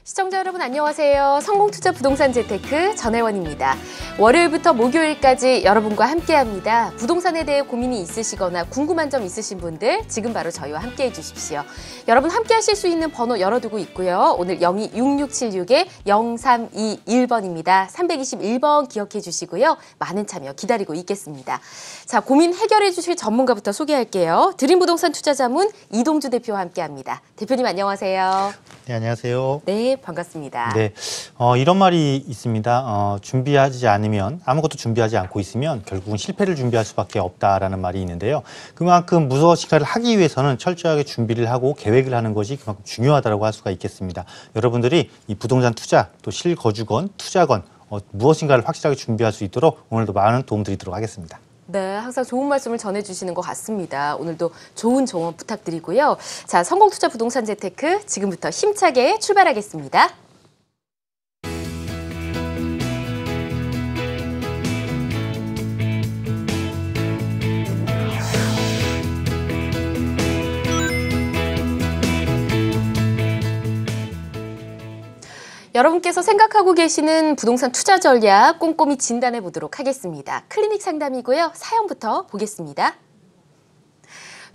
시청자 여러분 안녕하세요. 성공투자 부동산 재테크 전혜원입니다. 월요일부터 목요일까지 여러분과 함께합니다. 부동산에 대해 고민이 있으시거나 궁금한 점 있으신 분들 지금 바로 저희와 함께해 주십시오. 여러분 함께하실 수 있는 번호 열어두고 있고요. 오늘 026676-0321번입니다. 321번 기억해 주시고요. 많은 참여 기다리고 있겠습니다. 자, 고민 해결해 주실 전문가부터 소개할게요. 드림부동산 투자자문 이동주 대표와 함께합니다. 대표님 안녕하세요. 네, 안녕하세요. 네, 반갑습니다. 네, 이런 말이 있습니다. 준비하지 않으면, 아무것도 준비하지 않고 있으면 결국은 실패를 준비할 수밖에 없다라는 말이 있는데요. 그만큼 무엇인가를 하기 위해서는 철저하게 준비를 하고 계획을 하는 것이 그만큼 중요하다고 할 수가 있겠습니다. 여러분들이 이 부동산 투자, 또 실거주건, 투자건, 무엇인가를 확실하게 준비할 수 있도록 오늘도 많은 도움 드리도록 하겠습니다. 네, 항상 좋은 말씀을 전해주시는 것 같습니다. 오늘도 좋은 조언 부탁드리고요. 자, 성공투자 부동산 재테크 지금부터 힘차게 출발하겠습니다. 여러분께서 생각하고 계시는 부동산 투자 전략 꼼꼼히 진단해 보도록 하겠습니다. 클리닉 상담이고요. 사연부터 보겠습니다.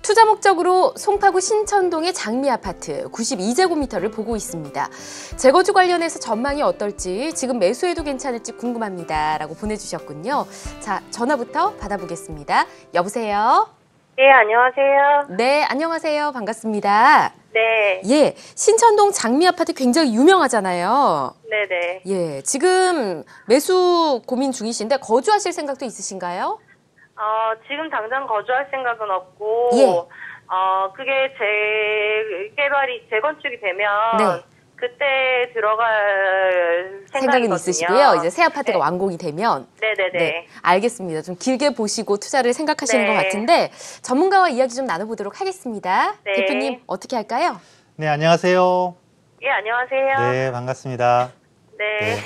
투자 목적으로 송파구 신천동의 장미아파트 92제곱미터를 보고 있습니다. 재거주 관련해서 전망이 어떨지 지금 매수해도 괜찮을지 궁금합니다. 라고 보내주셨군요. 자, 전화부터 받아보겠습니다. 여보세요? 네, 안녕하세요. 네, 안녕하세요. 반갑습니다. 네. 예, 신천동 장미아파트 굉장히 유명하잖아요. 네네. 예, 지금 매수 고민 중이신데 거주하실 생각도 있으신가요? 지금 당장 거주할 생각은 없고, 예. 그게 재건축이 되면, 네. 그때 들어갈 생각은 생각이거든요. 있으시고요. 이제 새 아파트가 네. 완공이 되면. 네네네. 네, 알겠습니다. 좀 길게 보시고 투자를 생각하시는 네. 것 같은데 전문가와 이야기 좀 나눠보도록 하겠습니다. 네. 대표님 어떻게 할까요? 네, 안녕하세요. 예, 안녕하세요. 네, 반갑습니다. 네. 네.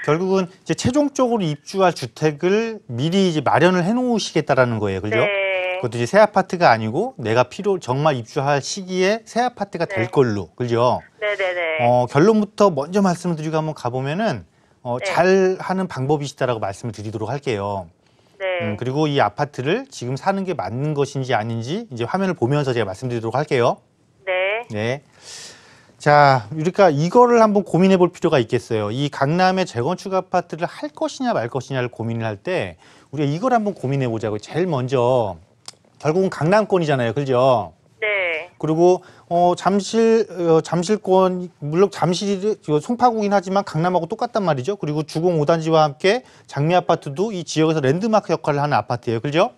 결국은 이제 최종적으로 입주할 주택을 미리 이제 마련을 해놓으시겠다라는 거예요, 그죠? 네. 그것도 이제 새 아파트가 아니고 내가 정말 입주할 시기에 새 아파트가 될 네. 걸로, 그죠? 네네네. 결론부터 먼저 말씀을 드리고 한번 가보면은 네. 잘 하는 방법이시다라고 말씀을 드리도록 할게요. 네. 그리고 이 아파트를 지금 사는 게 맞는 것인지 아닌지 이제 화면을 보면서 제가 말씀드리도록 할게요. 네. 네. 자, 그러니까 이거를 한번 고민해 볼 필요가 있겠어요. 이 강남의 재건축 아파트를 할 것이냐 말 것이냐를 고민을 할 때 우리가 이걸 한번 고민해 보자고요. 제일 먼저 결국은 강남권이잖아요. 그죠? 네. 그리고 잠실권, 물론 잠실이 송파구긴 하지만 강남하고 똑같단 말이죠. 그리고 주공 5단지와 함께 장미 아파트도 이 지역에서 랜드마크 역할을 하는 아파트예요. 그죠?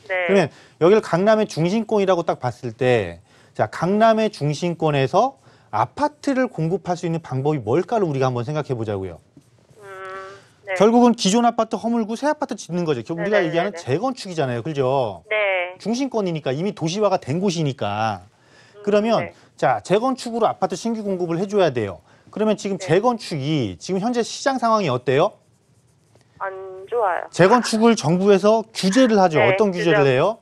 네. 그러면 여기를 강남의 중심권이라고 딱 봤을 때, 자, 강남의 중심권에서 아파트를 공급할 수 있는 방법이 뭘까를 우리가 한번 생각해 보자고요. 네. 결국은 기존 아파트 허물고 새 아파트 짓는 거죠. 우리가 네네네네. 얘기하는 재건축이잖아요. 그죠? 네. 중심권이니까 이미 도시화가 된 곳이니까. 그러면 네. 자, 재건축으로 아파트 신규 공급을 해줘야 돼요. 그러면 지금 네. 재건축이 지금 현재 시장 상황이 어때요? 안 좋아요. 재건축을 정부에서 규제를 하죠. 네, 어떤 규제를 규제. 해요?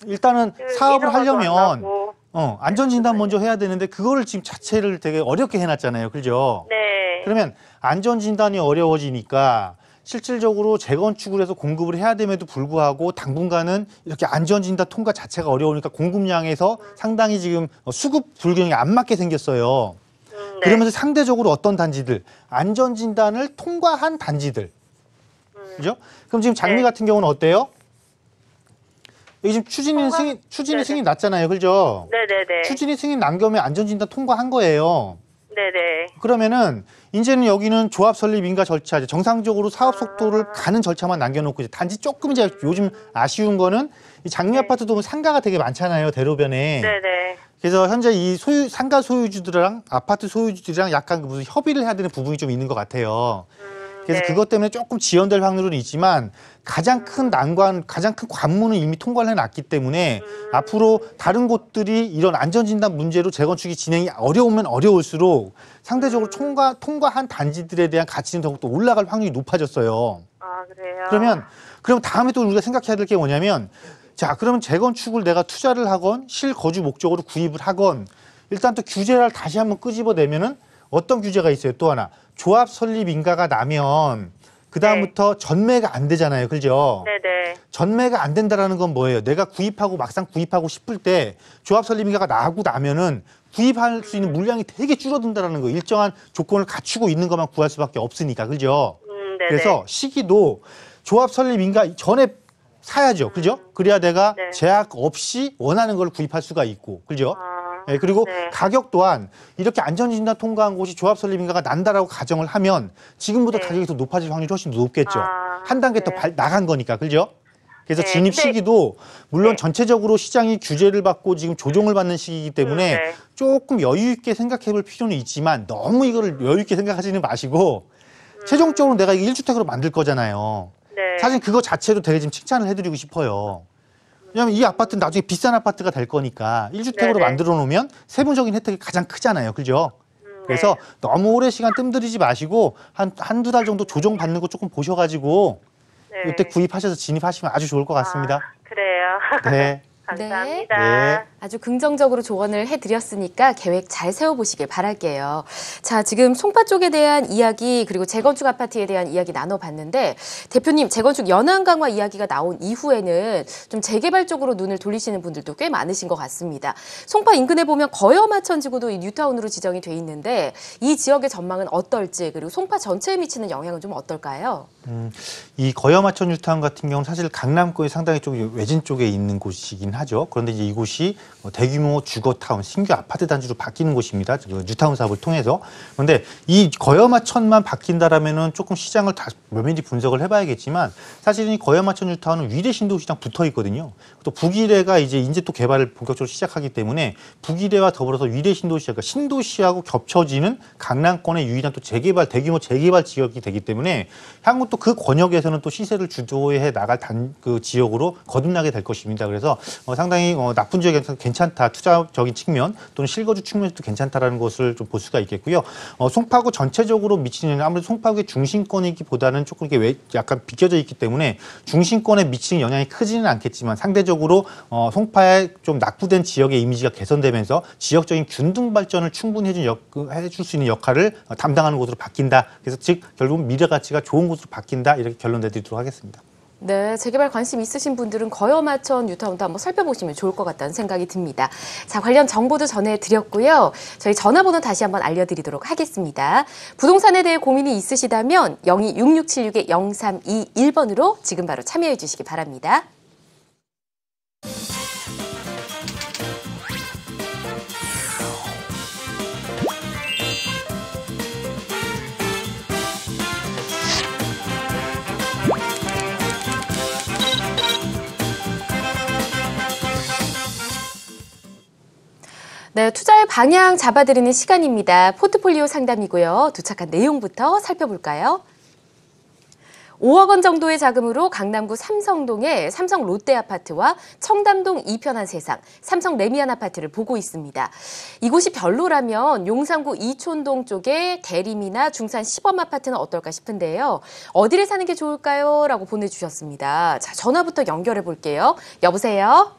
일단은 사업을 인허가도 안 하려면 나고. 안전진단 먼저 해야 되는데 그거를 지금 자체를 되게 어렵게 해놨잖아요. 그죠? 네. 그러면 안전진단이 어려워지니까 실질적으로 재건축을 해서 공급을 해야 됨에도 불구하고 당분간은 이렇게 안전진단 통과 자체가 어려우니까 공급량에서 상당히 지금 수급 불균형이 안 맞게 생겼어요. 네. 그러면서 상대적으로 어떤 단지들, 안전진단을 통과한 단지들. 그죠? 그럼 지금 장미 네. 같은 경우는 어때요? 여기 지금 추진위 네네. 승인 났잖아요. 그죠? 네네네. 추진위 승인 난 겸에 안전진단 통과한 거예요. 네네. 그러면은 이제는 여기는 조합 설립 인가 절차, 이제 정상적으로 사업 속도를 가는 절차만 남겨놓고 이제 단지 조금 이제 요즘 아쉬운 거는 이 장미 아파트도 상가가 되게 많잖아요. 대로변에. 네네. 그래서 현재 이 상가 소유주들이랑 아파트 소유주들이랑 약간 무슨 협의를 해야 되는 부분이 좀 있는 것 같아요. 그래서 네. 그것 때문에 조금 지연될 확률은 있지만 가장 큰 난관, 가장 큰 관문은 이미 통과를 해놨기 때문에 앞으로 다른 곳들이 이런 안전진단 문제로 재건축이 진행이 어려우면 어려울수록 상대적으로 통과한 단지들에 대한 가치는 더욱더 올라갈 확률이 높아졌어요. 아, 그래요? 그럼 다음에 또 우리가 생각해야 될 게 뭐냐면 자, 그러면 재건축을 내가 투자를 하건 실거주 목적으로 구입을 하건 일단 또 규제를 다시 한번 끄집어내면은 어떤 규제가 있어요? 또 하나 조합 설립 인가가 나면 그 다음부터 전매가 안 되잖아요, 그죠? 네네. 전매가 안 된다라는 건 뭐예요? 내가 막상 구입하고 싶을 때 조합 설립 인가가 나고 나면은 구입할 수 있는 물량이 되게 줄어든다라는 거. 일정한 조건을 갖추고 있는 것만 구할 수밖에 없으니까, 그죠? 네네. 그래서 시기도 조합 설립 인가 전에 사야죠, 그죠? 그래야 내가 네. 제약 없이 원하는 걸 구입할 수가 있고, 그죠? 아, 예, 그리고 네. 가격 또한 이렇게 안전진단 통과한 곳이 조합 설립 인가가 난다라고 가정을 하면 지금보다 네. 가격이 더 높아질 확률이 훨씬 더 높겠죠. 아, 한 단계 더 네. 나간 거니까, 그죠? 그래서 네, 진입 근데- 시기도 물론 네. 전체적으로 시장이 규제를 받고 지금 조정을 받는 시기이기 때문에 네. 조금 여유 있게 생각해 볼 필요는 있지만 너무 이거를 여유 있게 생각하지는 마시고 최종적으로 내가 이거 1주택으로 만들 거잖아요. 네. 사실 그거 자체도 되게 지금 칭찬을 해드리고 싶어요. 왜냐하면 이 아파트는 나중에 비싼 아파트가 될 거니까 1주택으로 네네. 만들어 놓으면 세부적인 혜택이 가장 크잖아요. 그죠? 그래서 네. 너무 오래 시간 뜸들이지 마시고 한두 달 정도 조정 받는 거 조금 보셔가지고 네. 이때 구입하셔서 진입하시면 아주 좋을 것 같습니다. 아, 그래요. 네. 감사합니다. 네. 아주 긍정적으로 조언을 해드렸으니까 계획 잘 세워보시길 바랄게요. 자, 지금 송파 쪽에 대한 이야기 그리고 재건축 아파트에 대한 이야기 나눠봤는데 대표님 재건축 연안 강화 이야기가 나온 이후에는 좀 재개발 쪽으로 눈을 돌리시는 분들도 꽤 많으신 것 같습니다. 송파 인근에 보면 거여마천지구도 이 뉴타운으로 지정이 돼 있는데 이 지역의 전망은 어떨지 그리고 송파 전체에 미치는 영향은 좀 어떨까요? 이 거여마천 뉴타운 같은 경우는 사실 강남권이 상당히 좀 외진 쪽에 있는 곳이긴 하죠. 그런데 이제 이곳이 대규모 주거타운, 신규 아파트 단지로 바뀌는 곳입니다. 뉴타운 사업을 통해서. 그런데 이 거여마천만 바뀐다라면은 조금 시장을 다 면밀히 분석을 해봐야겠지만 사실은 이 거여마천 뉴타운은 위례 신도시랑 붙어 있거든요. 또 북위례가 이제 또 개발을 본격적으로 시작하기 때문에 북위례와 더불어서 위례 신도시, 그러니까 신도시하고 겹쳐지는 강남권의 유일한 또 대규모 재개발 지역이 되기 때문에 향후 또 그 권역에서는 또 시세를 주도해 나갈 그 지역으로 거듭나게 될 것입니다. 그래서 상당히 나쁜 지역에서 괜찮다, 투자적인 측면 또는 실거주 측면에서도 괜찮다라는 것을 좀 볼 수가 있겠고요. 송파구 전체적으로 미치는 아무래도 송파구의 중심권이기보다는 조금 이렇게 약간 비껴져 있기 때문에 중심권에 미치는 영향이 크지는 않겠지만 상대적으로 송파의 좀 낙후된 지역의 이미지가 개선되면서 지역적인 균등 발전을 충분히 해줄 수 있는 역할을 담당하는 곳으로 바뀐다. 그래서 즉 결국 미래 가치가 좋은 곳으로 바뀐다. 이렇게 결론 내드리도록 하겠습니다. 네, 재개발 관심 있으신 분들은 거여마천 뉴타운도 한번 살펴보시면 좋을 것 같다는 생각이 듭니다. 자, 관련 정보도 전해드렸고요. 저희 전화번호 다시 한번 알려드리도록 하겠습니다. 부동산에 대해 고민이 있으시다면 02-6676-0321번으로 지금 바로 참여해 주시기 바랍니다. 네, 투자의 방향 잡아드리는 시간입니다. 포트폴리오 상담이고요. 도착한 내용부터 살펴볼까요? 5억 원 정도의 자금으로 강남구 삼성동의 삼성 롯데아파트와 청담동 이편한 세상, 삼성 레미안 아파트를 보고 있습니다. 이곳이 별로라면 용산구 이촌동 쪽에 대림이나 중산 시범 아파트는 어떨까 싶은데요. 어디를 사는 게 좋을까요? 라고 보내주셨습니다. 자, 전화부터 연결해 볼게요. 여보세요?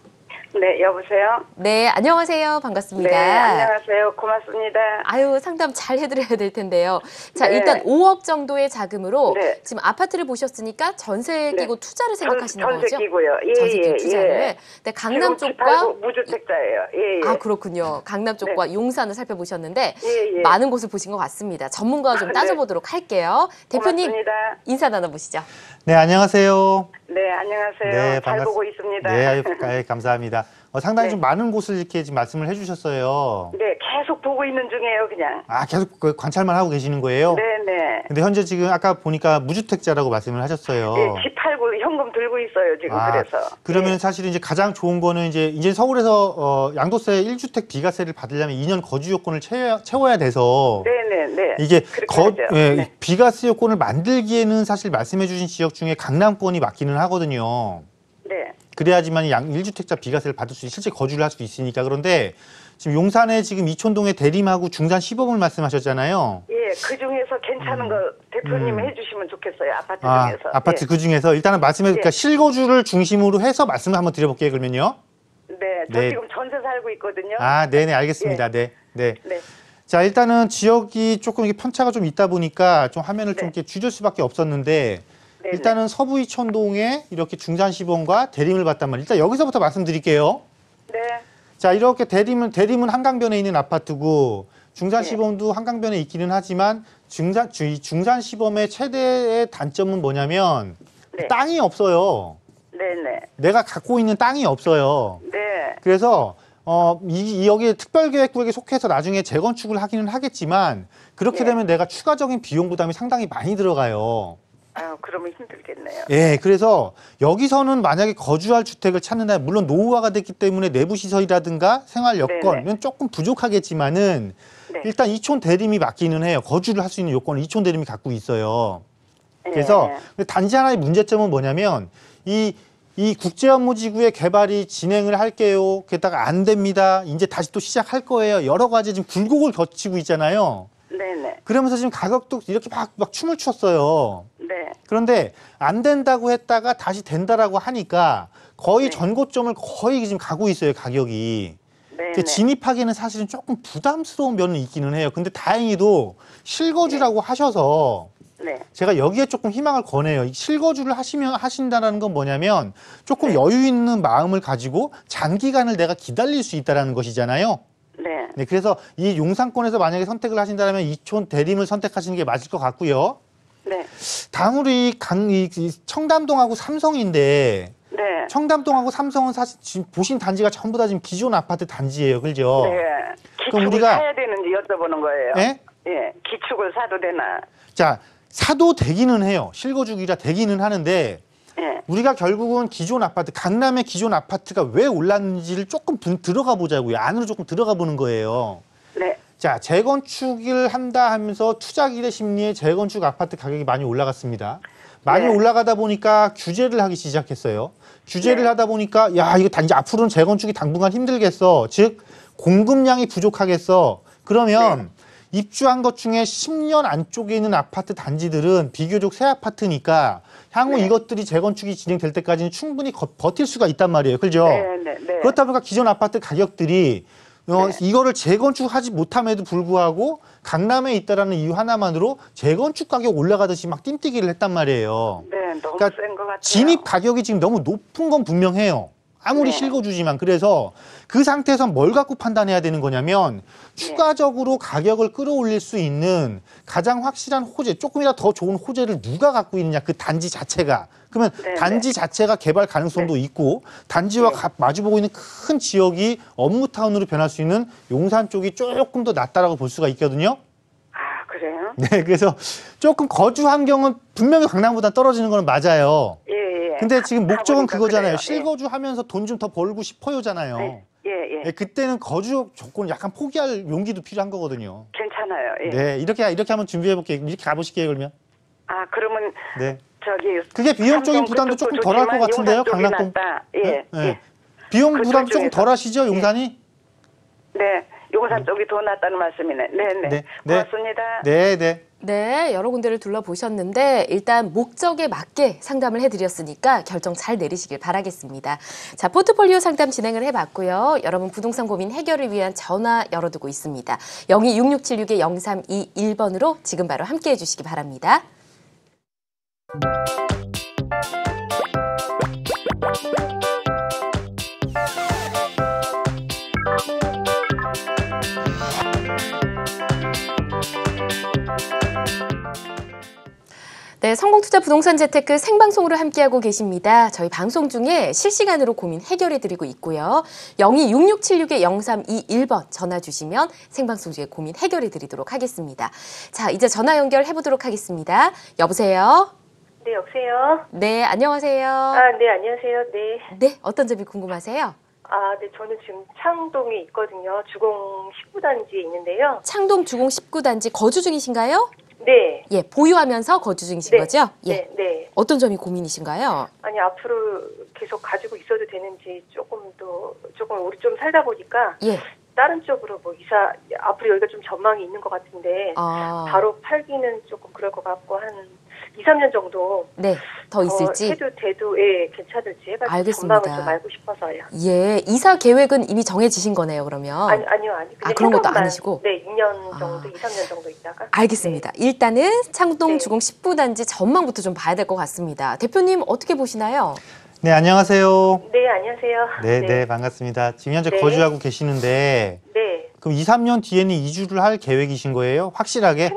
네, 여보세요? 네, 안녕하세요. 반갑습니다. 네, 안녕하세요. 고맙습니다. 아유, 상담 잘 해드려야 될 텐데요. 자, 네. 일단 5억 정도의 자금으로 네. 지금 아파트를 보셨으니까 전세 끼고 네. 투자를 생각하시는 전세 거죠? 끼고요. 예, 전세 끼고 예, 투자를. 예. 네, 강남 지금 쪽과 팔고 무주택자예요. 예, 예. 아, 그렇군요. 강남 쪽과 용산을 살펴보셨는데 예, 예. 많은 곳을 보신 것 같습니다. 전문가와 좀 따져보도록 할게요. 대표님 고맙습니다. 인사 나눠보시죠. 네, 안녕하세요. 네, 안녕하세요. 잘 반갑습니다. 보고 있습니다. 네, 감사합니다. 상당히 네. 좀 많은 곳을 이렇게 지금 말씀을 해주셨어요. 네, 계속 보고 있는 중이에요, 그냥. 아, 계속 관찰만 하고 계시는 거예요? 네, 네. 근데 현재 지금 아까 보니까 무주택자라고 말씀을 하셨어요. 예, 집 팔고 현금 들고 있어요, 지금. 그래서. 그러면 예. 사실 이제 가장 좋은 거는 이제 서울에서 양도세 1주택 비과세를 받으려면 2년 거주 요건을 채워야 돼서 네, 네, 네. 이게 그렇게 하죠. 네. 비과세 요건을 만들기에는 사실 말씀해 주신 지역 중에 강남권이 맞기는 하거든요. 네. 그래야지만 1주택자 비과세를 받을 수 실제 거주를 할 수 있으니까. 그런데 지금 용산에 지금 이촌동에 대림하고 중산 시범을 말씀하셨잖아요. 예, 그 중에서 괜찮은 거 대표님 해주시면 좋겠어요, 아파트 중에서. 아파트 예. 그 중에서 일단은 그러니까 실거주를 중심으로 해서 말씀을 한번 드려볼게요, 그러면요. 네, 저 네. 지금 전세 살고 있거든요. 네네, 알겠습니다. 네. 네. 자, 일단은 지역이 조금 이게 편차가 좀 있다 보니까 좀 화면을 네. 좀 이렇게 줄일 수밖에 없었는데 네네. 일단은 서부 이촌동에 이렇게 중산시범과 대림을 봤단 말이에요. 일단 여기서부터 말씀드릴게요. 네. 자, 이렇게 대림은 한강변에 있는 아파트고 중산시범도 한강변에 있기는 하지만 중산시범의 최대의 단점은 뭐냐면 네. 땅이 없어요. 네네. 내가 갖고 있는 땅이 없어요. 네. 그래서 여기 특별계획구역에 속해서 나중에 재건축을 하기는 하겠지만 그렇게 네. 되면 내가 추가적인 비용 부담이 상당히 많이 들어가요. 아유, 그러면 힘들겠네요. 예, 그래서 여기서는 만약에 거주할 주택을 찾는다, 물론 노후화가 됐기 때문에 내부 시설이라든가 생활 여건은 네네. 조금 부족하겠지만은 네. 일단 이촌 대림이 맞기는 해요. 거주를 할 수 있는 요건을 이촌 대림이 갖고 있어요. 그래서 네. 단지 하나의 문제점은 뭐냐면 이 국제업무지구의 개발이 진행을 할게요. 게다가 안 됩니다. 이제 다시 또 시작할 거예요. 여러 가지 지금 굴곡을 거치고 있잖아요. 네네. 그러면서 지금 가격도 이렇게 막 춤을 췄어요. 네. 그런데 안 된다고 했다가 다시 된다라고 하니까 거의 네. 전고점을 거의 지금 가고 있어요, 가격이. 네네. 진입하기는 사실은 조금 부담스러운 면은 있기는 해요. 근데 다행히도 실거주라고 하셔서 네. 제가 여기에 조금 희망을 거네요. 이 실거주를 하신다는 건 뭐냐면 조금 네. 여유 있는 마음을 가지고 장기간을 내가 기다릴 수 있다는 것이잖아요. 네. 네, 그래서 이 용산권에서 만약에 선택을 하신다면 이촌 대림을 선택하시는 게 맞을 것 같고요. 네. 다음으로 이 청담동하고 삼성인데 네. 청담동하고 삼성은 사실 지금 보신 단지가 전부 다 지금 기존 아파트 단지예요, 그죠? 네. 그럼 기축을 우리가- 사야 되는지 여쭤보는 거예요. 예? 예. 기축을 사도 되나? 자, 사도 되기는 해요. 실거주기라 되기는 하는데 예. 우리가 결국은 기존 아파트, 강남의 기존 아파트가 왜 올랐는지를 조금 들어가 보자고요. 안으로 조금 들어가 보는 거예요. 네. 자, 재건축을 한다 하면서 투자 기대 심리에 재건축 아파트 가격이 많이 올라갔습니다. 많이 네. 올라가다 보니까 규제를 하기 시작했어요. 규제를 네. 하다 보니까 야, 이거 이제 앞으로는 재건축이 당분간 힘들겠어. 즉 공급량이 부족하겠어. 그러면 입주한 것 중에 10년 안쪽에 있는 아파트 단지들은 비교적 새 아파트니까 향후 네. 이것들이 재건축이 진행될 때까지는 충분히 버틸 수가 있단 말이에요. 그죠? 네. 네. 네. 그렇다 보니까 기존 아파트 가격들이 네. 이거를 재건축하지 못함에도 불구하고 강남에 있다라는 이유 하나만으로 재건축 가격 올라가듯이 막 띵뛰기를 했단 말이에요. 네. 너무 그러니까 센 것 같아요. 진입 가격이 지금 너무 높은 건 분명해요. 아무리 네. 실거주지만. 그래서 그 상태에서 뭘 갖고 판단해야 되는 거냐면 추가적으로 가격을 끌어올릴 수 있는 가장 확실한 호재, 조금이라도 더 좋은 호재를 누가 갖고 있느냐, 그 단지 자체가. 그러면 네, 단지 자체가 개발 가능성도 있고 단지와 마주보고 있는 큰 지역이 업무타운으로 변할 수 있는 용산 쪽이 조금 더 낫다라고 볼 수가 있거든요. 아, 그래요? 네, 그래서 조금 거주 환경은 분명히 강남보다 떨어지는 건 맞아요. 예, 예. 근데 지금 목적은 가보니까 그거잖아요. 그래요. 실거주하면서 돈 좀 더 벌고 싶어요잖아요. 예. 예, 예. 네, 그때는 거주 조건 약간 포기할 용기도 필요한 거거든요. 괜찮아요. 예. 네, 이렇게 한번 준비해 볼게요. 이렇게 가보실게요, 그러면. 아, 그러면 네. 저기 그게 비용적인 삼성 부담도 그쪽도 조금 덜할 것 좋지만 같은데요, 용산 쪽이 강남권. 낫다. 예. 네? 네. 예. 비용 그쪽 부담 조금 중에서. 덜 하시죠, 용산이? 네. 용산 쪽이 더 낫다는 말씀이네. 네, 네. 네. 고맙습니다. 네, 네. 네, 여러 군데를 둘러보셨는데 일단 목적에 맞게 상담을 해드렸으니까 결정 잘 내리시길 바라겠습니다. 자, 포트폴리오 상담 진행을 해봤고요. 여러분 부동산 고민 해결을 위한 전화 열어두고 있습니다. 026626-0321번으로 지금 바로 함께해 주시기 바랍니다. 네, 성공투자 부동산 재테크 생방송으로 함께하고 계십니다. 저희 방송 중에 실시간으로 고민 해결해드리고 있고요. 0266-0321번 전화 주시면 생방송 중에 고민 해결해드리도록 하겠습니다. 자, 이제 전화 연결해보도록 하겠습니다. 여보세요? 네, 여보세요? 네, 안녕하세요. 네, 안녕하세요. 네. 네, 어떤 점이 궁금하세요? 네, 저는 지금 창동에 있거든요. 주공 19단지에 있는데요. 창동 주공 19단지 거주 중이신가요? 네. 예, 보유하면서 거주 중이신 네. 거죠? 예. 네, 네. 어떤 점이 고민이신가요? 아니, 앞으로 계속 가지고 있어도 되는지 조금 우리 좀 살다 보니까 예. 다른 쪽으로 앞으로 여기가 좀 전망이 있는 것 같은데 아. 바로 팔기는 조금 그럴 것 같고 한 2, 3년 정도 네, 더 있을지. 해도 돼도 예, 괜찮을지 해가지고 알겠습니다. 전망을 좀 알고 싶어서요. 예, 이사 계획은 이미 정해지신 거네요, 그러면. 아니요. 그냥 그런 것도 생각만, 아니시고? 네, 2년 정도, 2, 3년 정도 있다가. 알겠습니다. 일단은 창동 네. 주공 10부단지 전망부터 좀 봐야 될 것 같습니다. 대표님 어떻게 보시나요? 네, 안녕하세요. 네, 안녕하세요. 네, 반갑습니다. 지금 현재 네. 거주하고 계시는데 네. 그럼 2, 3년 뒤에는 이주를 할 계획이신 거예요? 확실하게?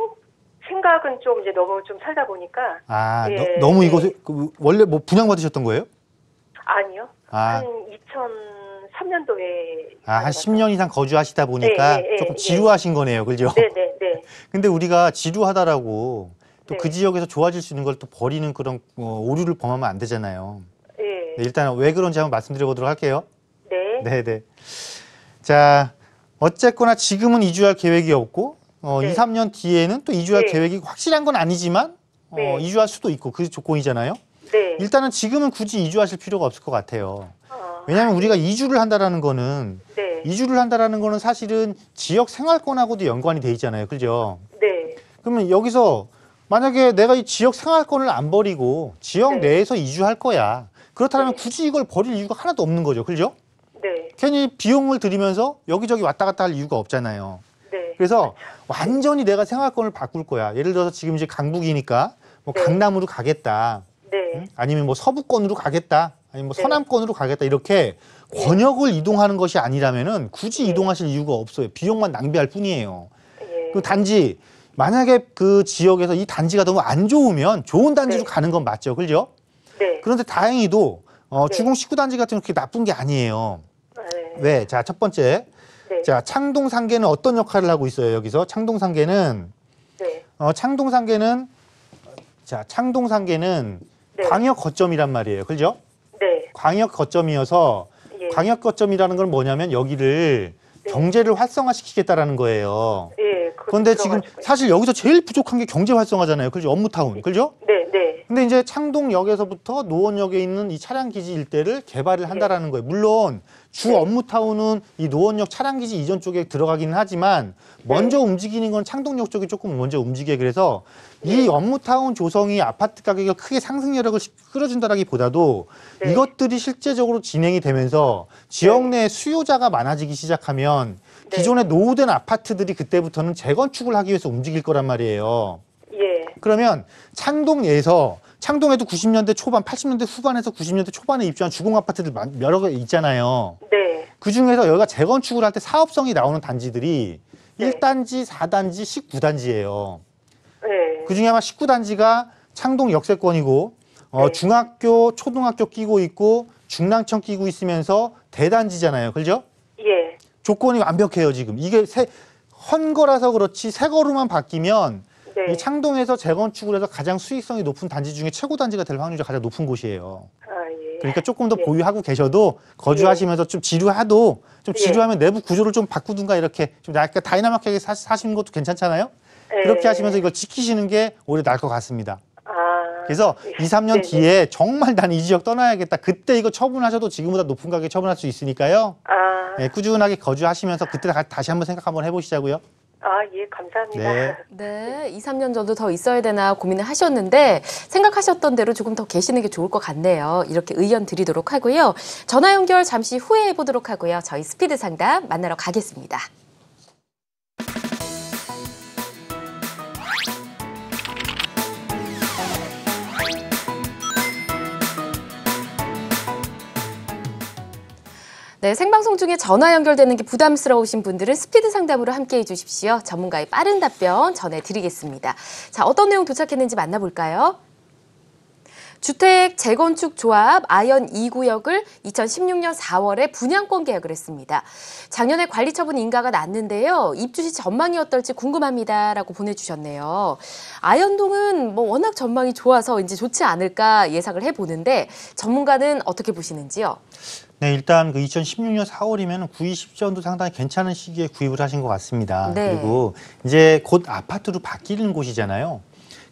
생각은 좀 이제 너무 좀 살다 보니까. 아, 예, 너무 네. 이곳에 원래 뭐 분양받으셨던 거예요? 아니요. 아. 한 2003년도에. 한 10년 이상 거주하시다 보니까 네, 네, 조금 네. 지루하신 거네요. 그죠? 네네네. 근데 우리가 지루하다라고 또 그 네. 지역에서 좋아질 수 있는 걸 또 버리는 그런 오류를 범하면 안 되잖아요. 네. 네, 일단 왜 그런지 한번 말씀드려 보도록 할게요. 네. 네네. 자, 어쨌거나 지금은 이주할 계획이 없고, 네. 2, 3년 뒤에는 또 이주할 네. 계획이 확실한 건 아니지만, 네. 이주할 수도 있고, 그 조건이잖아요. 네. 일단은 지금은 굳이 이주하실 필요가 없을 것 같아요. 어, 왜냐하면 우리가 이주를 한다라는 거는, 네. 이주를 한다라는 거는 사실은 지역 생활권하고도 연관이 돼 있잖아요. 그죠? 네. 그러면 여기서 만약에 내가 이 지역 생활권을 안 버리고 지역 네. 내에서 이주할 거야. 그렇다면 네. 굳이 이걸 버릴 이유가 하나도 없는 거죠. 그죠? 네. 괜히 비용을 들이면서 여기저기 왔다 갔다 할 이유가 없잖아요. 네. 그래서 완전히 내가 생활권을 바꿀 거야. 예를 들어서 지금 이제 강북이니까 뭐 네. 강남으로 가겠다. 네. 아니면 뭐 서부권으로 가겠다. 아니면 뭐 네. 서남권으로 가겠다. 이렇게 권역을 이동하는 것이 아니라면은 굳이 이동하실 이유가 없어요. 비용만 낭비할 뿐이에요. 예. 그 단지 만약에 그 지역에서 이 단지가 너무 안 좋으면 좋은 단지로 네. 가는 건 맞죠. 그죠? 네. 그런데 다행히도 네. 주공 19단지 같은 건 그렇게 나쁜 게 아니에요. 네. 왜? 자, 첫 번째. 네. 자, 창동상계는 어떤 역할을 하고 있어요, 여기서? 창동상계는, 네. 창동상계는 네. 광역 거점이란 말이에요. 그죠? 네. 광역 거점이어서, 예. 광역 거점이라는 건 뭐냐면 여기를 네. 경제를 활성화시키겠다라는 거예요. 예. 그런데 지금 사실 여기서 제일 부족한 게 경제 활성화잖아요. 그죠? 업무타운. 그죠? 네. 네. 근데 이제 창동역에서부터 노원역에 있는 이 차량기지 일대를 개발을 한다라는 거예요. 물론 주 네. 업무타운은 이 노원역 차량기지 이전 쪽에 들어가기는 하지만 먼저 움직이는 건 창동역 쪽이 조금 먼저 움직여요. 그래서 이 업무타운 조성이 아파트 가격을 크게 상승 여력을 끌어준다라기보다도 네. 이것들이 실제적으로 진행이 되면서 지역 내 수요자가 많아지기 시작하면 네. 기존에 노후된 아파트들이 그때부터는 재건축을 하기 위해서 움직일 거란 말이에요. 예. 그러면 창동에도 90년대 초반, 80년대 후반에서 90년대 초반에 입주한 주공 아파트들 여러 개 있잖아요. 네. 그 중에서 여기가 재건축을 할 때 사업성이 나오는 단지들이 네. 1단지, 4단지, 19단지예요. 네. 그 중에 아마 19단지가 창동 역세권이고, 네. 중학교, 초등학교 끼고 있고, 중랑천 끼고 있으면서 대단지잖아요. 그죠? 예. 조건이 완벽해요, 지금. 이게 헌거라서 그렇지, 새 거로만 바뀌면 네. 이 창동에서 재건축을 해서 가장 수익성이 높은 단지 중에 최고 단지가 될 확률이 가장 높은 곳이에요. 아, 예. 그러니까 조금 더 예. 보유하고 계셔도 거주하시면서 좀 지루하도 좀 예. 지루하면 내부 구조를 좀 바꾸든가 이렇게 좀 약간 다이나믹하게 사시는 것도 괜찮잖아요. 예. 그렇게 하시면서 이걸 지키시는 게 오히려 나을 것 같습니다. 아. 그래서 2, 3년 네네. 뒤에 정말 난 이 지역 떠나야겠다. 그때 이거 처분하셔도 지금보다 높은 가격에 처분할 수 있으니까요. 아. 예, 꾸준하게 거주하시면서 그때 다시 한번 생각 한번 해보시자고요. 아, 예, 감사합니다. 네. 네, 2, 3년 정도 더 있어야 되나 고민을 하셨는데 생각하셨던 대로 조금 더 계시는 게 좋을 것 같네요. 이렇게 의견 드리도록 하고요. 전화 연결 잠시 후에 해보도록 하고요. 저희 스피드 상담 만나러 가겠습니다. 네, 생방송 중에 전화 연결되는 게 부담스러우신 분들은 스피드 상담으로 함께해 주십시오. 전문가의 빠른 답변 전해드리겠습니다. 자, 어떤 내용 도착했는지 만나볼까요? 주택 재건축 조합 아연 2구역을 2016년 4월에 분양권 계약을 했습니다. 작년에 관리 처분 인가가 났는데요. 입주 시 전망이 어떨지 궁금합니다라고 보내주셨네요. 아연동은 뭐 워낙 전망이 좋아서 이제 좋지 않을까 예상을 해보는데 전문가는 어떻게 보시는지요? 네, 일단 그 2016년 4월이면 구입 시점도 상당히 괜찮은 시기에 구입을 하신 것 같습니다. 네. 그리고 이제 곧 아파트로 바뀌는 곳이잖아요.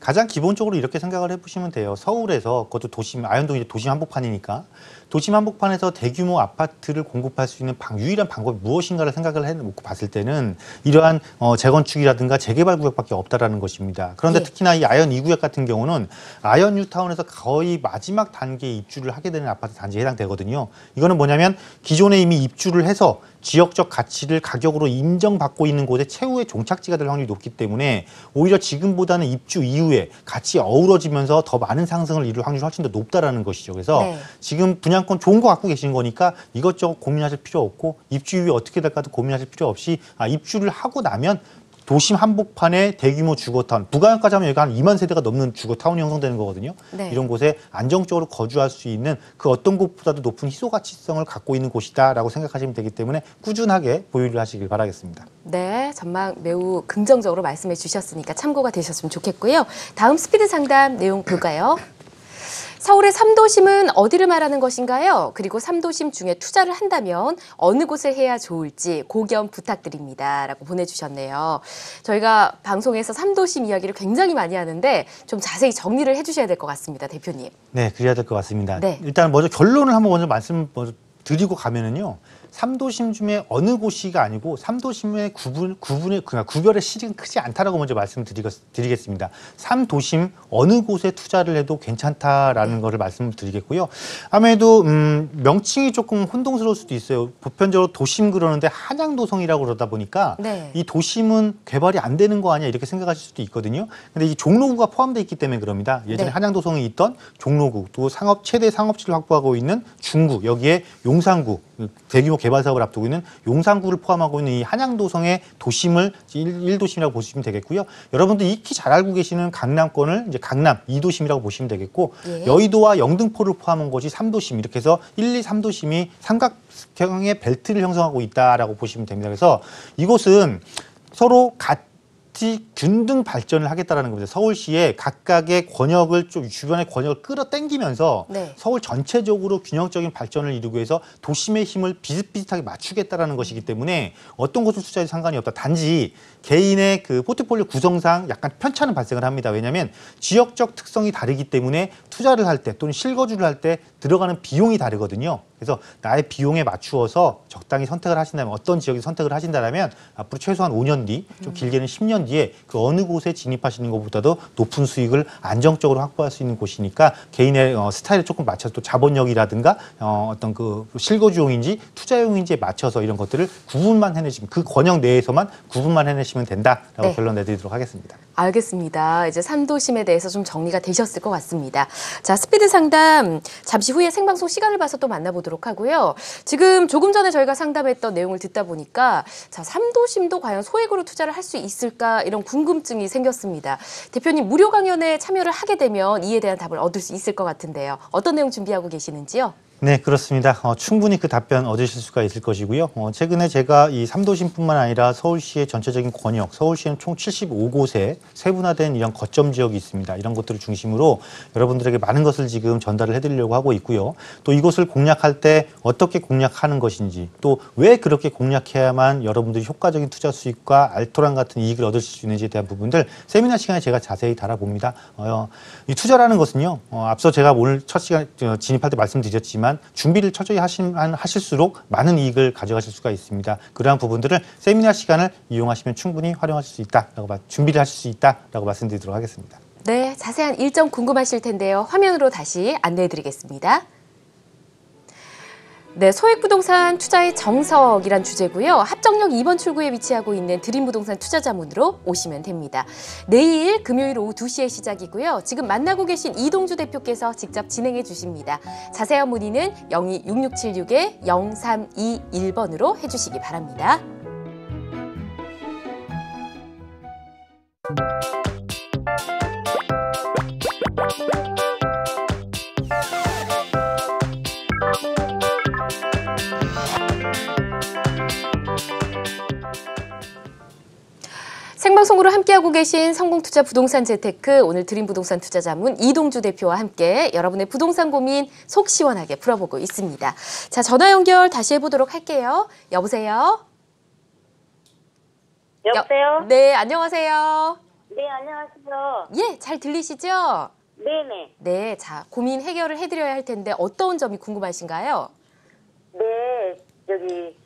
가장 기본적으로 이렇게 생각을 해보시면 돼요. 서울에서 그것도 도심, 아현동이 도심 한복판이니까 도심 한복판에서 대규모 아파트를 공급할 수 있는 유일한 방법이 무엇인가를 생각을 해놓고 봤을 때는 이러한 재건축이라든가 재개발 구역밖에 없다라는 것입니다. 그런데 예. 특히나 이 아현 2구역 같은 경우는 아현 뉴타운에서 거의 마지막 단계에 입주를 하게 되는 아파트 단지에 해당되거든요. 이거는 뭐냐면 기존에 이미 입주를 해서 지역적 가치를 가격으로 인정받고 있는 곳에 최후의 종착지가 될 확률이 높기 때문에 오히려 지금보다는 입주 이후에 같이 어우러지면서 더 많은 상승을 이룰 확률이 훨씬 더 높다라는 것이죠. 그래서 네. 지금 분양권 좋은 거 갖고 계신 거니까 이것저것 고민하실 필요 없고 입주 이후에 어떻게 될까도 고민하실 필요 없이 입주를 하고 나면 도심 한복판에 대규모 주거타운, 부가역까지 하면 여기가 한 2만 세대가 넘는 주거타운이 형성되는 거거든요. 네. 이런 곳에 안정적으로 거주할 수 있는 그 어떤 곳보다도 높은 희소가치성을 갖고 있는 곳이다라고 생각하시면 되기 때문에 꾸준하게 보유를 하시길 바라겠습니다. 네, 전망 매우 긍정적으로 말씀해 주셨으니까 참고가 되셨으면 좋겠고요. 다음 스피드 상담 내용 볼까요? 서울의 3도심은 어디를 말하는 것인가요? 그리고 3도심 중에 투자를 한다면 어느 곳을 해야 좋을지 고견 부탁드립니다. 라고 보내주셨네요. 저희가 방송에서 3도심 이야기를 굉장히 많이 하는데 좀 자세히 정리를 해주셔야 될 것 같습니다. 대표님. 네, 그래야 될 것 같습니다. 네. 일단 먼저 결론을 한번 먼저 말씀 드리고 가면은요. 3도심 중에 어느 곳이가 아니고 3도심의 구별의 실익은 크지 않다라고 먼저 말씀드리겠습니다. 3도심 어느 곳에 투자를 해도 괜찮다라는 거를 말씀드리겠고요. 아무래도 명칭이 조금 혼동스러울 수도 있어요. 보편적으로 도심 그러는데 한양도성이라고 그러다 보니까 네. 이 도심은 개발이 안 되는 거 아니야 이렇게 생각하실 수도 있거든요. 근데 이 종로구가 포함되어 있기 때문에 그럽니다. 예전에 네. 한양도성에 있던 종로구, 또 최대 상업지를 확보하고 있는 중구, 여기에 용산구, 대규모 개발 사업을 앞두고 있는 용산구를 포함하고 있는 이 한양도성의 도심을 1도심이라고 보시면 되겠고요. 여러분들 익히 잘 알고 계시는 강남권을 이제 강남 2도심이라고 보시면 되겠고 예. 여의도와 영등포를 포함한 것이 3도심 이렇게 해서 1, 2, 3도심이 삼각형의 벨트를 형성하고 있다라고 보시면 됩니다. 그래서 이곳은 서로 같이 균등 발전을 하겠다라는 겁니다. 서울시의 각각의 권역을 좀 주변의 권역을 끌어당기면서 네. 서울 전체적으로 균형적인 발전을 이루기 위해서 도심의 힘을 비슷비슷하게 맞추겠다라는 것이기 때문에 어떤 곳을 투자해도 상관이 없다. 단지 개인의 그 포트폴리오 구성상 약간 편차는 발생을 합니다. 왜냐하면 지역적 특성이 다르기 때문에 투자를 할 때 또는 실거주를 할 때 들어가는 비용이 다르거든요. 그래서 나의 비용에 맞추어서 적당히 선택을 하신다면 어떤 지역에 선택을 하신다면 앞으로 최소한 5년 뒤, 좀 길게는 10년 뒤에 그 어느 곳에 진입하시는 것보다도 높은 수익을 안정적으로 확보할 수 있는 곳이니까 개인의 스타일을 조금 맞춰서 또 자본력이라든가 어떤 그 실거주용인지 투자용인지에 맞춰서 이런 것들을 구분만 해내시면 그 권역 내에서만 구분만 해내시면 된다라고 네. 결론 내드리도록 하겠습니다. 알겠습니다. 이제 3도심에 대해서 좀 정리가 되셨을 것 같습니다. 자, 스피드 상담 잠시 후에 생방송 시간을 봐서 또 만나보도록 하고요. 지금 조금 전에 저희가 상담했던 내용을 듣다 보니까 자, 3도심도 과연 소액으로 투자를 할 수 있을까 이런 궁금증이 생겼습니다. 대표님 무료 강연에 참여를 하게 되면 이에 대한 답을 얻을 수 있을 것 같은데요. 어떤 내용 준비하고 계시는지요? 네, 그렇습니다. 충분히 그 답변 얻으실 수가 있을 것이고요. 최근에 제가 이 3도심뿐만 아니라 서울시의 전체적인 권역, 서울시는 총 75곳에 세분화된 이런 거점 지역이 있습니다. 이런 것들을 중심으로 여러분들에게 많은 것을 지금 전달을 해드리려고 하고 있고요. 또 이곳을 공략할 때 어떻게 공략하는 것인지, 또 왜 그렇게 공략해야만 여러분들이 효과적인 투자 수익과 알토란 같은 이익을 얻으실 수 있는지에 대한 부분들 세미나 시간에 제가 자세히 다뤄봅니다. 이 투자라는 것은요, 앞서 제가 오늘 첫 시간 진입할 때 말씀드렸지만 준비를 철저히 하실수록 많은 이익을 가져가실 수가 있습니다. 그러한 부분들을 세미나 시간을 이용하시면 충분히 활용하실 수 있다라고 준비를 하실 수 있다라고 말씀드리도록 하겠습니다. 네, 자세한 일정 궁금하실 텐데요. 화면으로 다시 안내해드리겠습니다. 네, 소액부동산 투자의 정석이란 주제고요. 합정역 2번 출구에 위치하고 있는 드림부동산 투자자문으로 오시면 됩니다. 내일 금요일 오후 2시에 시작이고요. 지금 만나고 계신 이동주 대표께서 직접 진행해 주십니다. 자세한 문의는 02-6676-0321번으로 해주시기 바랍니다. 생방송으로 함께하고 계신 성공투자 부동산 재테크, 오늘 드림부동산 투자자문 이동주 대표와 함께 여러분의 부동산 고민 속 시원하게 풀어보고 있습니다. 자, 전화 연결 다시 해보도록 할게요. 여보세요? 여보세요? 네, 안녕하세요. 네, 안녕하세요. 예, 잘 들리시죠? 네네. 네, 자, 고민 해결을 해드려야 할 텐데 어떤 점이 궁금하신가요? 네, 저기